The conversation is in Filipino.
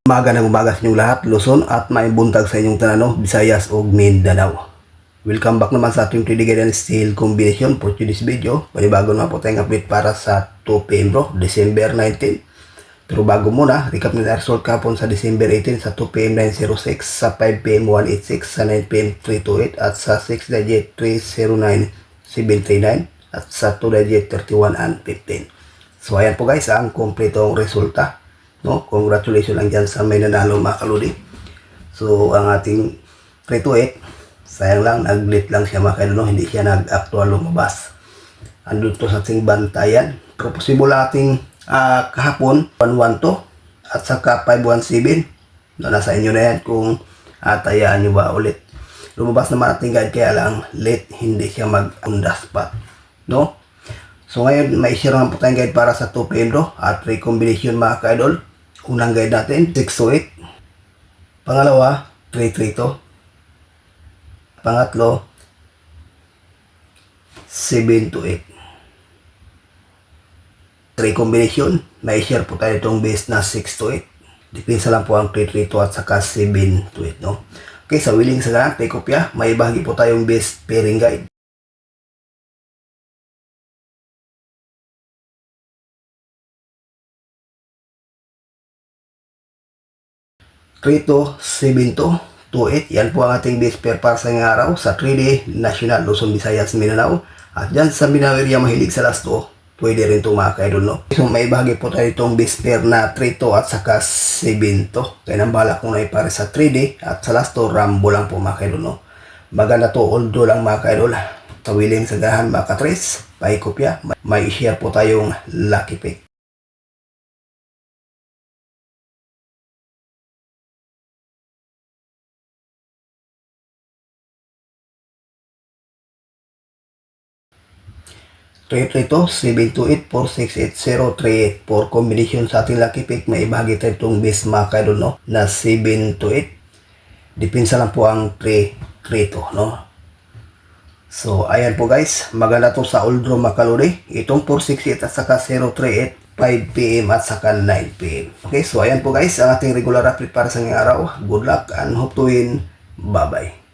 Umaga sa inyong lahat, Luzon at may buntag sa inyong tanano, Visayas o Mindanao. Welcome back naman sa ating 3D Guide and Steel Combination for today's video. Panibago naman po tayong update para sa 2 PM bro, December 19. Pero bago muna, recap nila result kahapon sa December 18 sa 2 PM 906, sa 5 PM 186, sa 9 PM 328 at sa 6 digit 309 739 at sa 2 digit 31 and 15. So ayan po guys ang kompletong resulta. No, congratulations lang dyan sa may nanalo mga kaludi. So ang ating 328, sayang lang, nag-late lang siya mga kaludi, no? Hindi siya nag-actual lumabas. Andun to sa ating bantayan. Pero posible ating kahapon 112 to at saka 517. No, nasa inyo na yan kung tayaan nyo ba ulit. Lumabas naman ating guide, kaya lang late, hindi siya mag-on the spot. No? So ngayon, may share naman po tayong guide para sa 2 PM bro at recombination mga ka-idol. Unang guide natin, 628. Pangalawa, 332. Pangatlo, 728. Recombination, may share po tayo itong base na 628. Depende lang po ang 332 at saka 728, no? Okay, sa willing sa ganang, take kopya, may bahagi po tayong base pairing guide. Trito 7228, yan po ang ating base pair para sa ngayong araw sa 3D National Luzon, Visayas, Mindanao. At dyan sa Mindanao area mahilig sa last 2, pwede rin ito mga kaidol, no? So may bahagi po tayo itong base pair na 3 at saka 7 to. Kaya nang bahala kung na ipare sa 3D at sa last 2, Rambo lang po mga kaidol, no? Maganda to, although lang mga kaidol. Tawiling sa gahan mga katres, paikopya, may share po tayong lucky pick. Ito, 728-468-038 for combination sa ating lucky pick. May ibahagi tayo itong base mga kaidol, no? Na 728. Dipinsa lang po ang 332, no? So, ayan po guys. Maganda to sa old draw mga kalori. Itong 468 at saka 038, 5 PM at saka 9 PM. Okay, so ayan po guys ang ating regular update para sa ngayong araw. Good luck and hope to win. Bye-bye.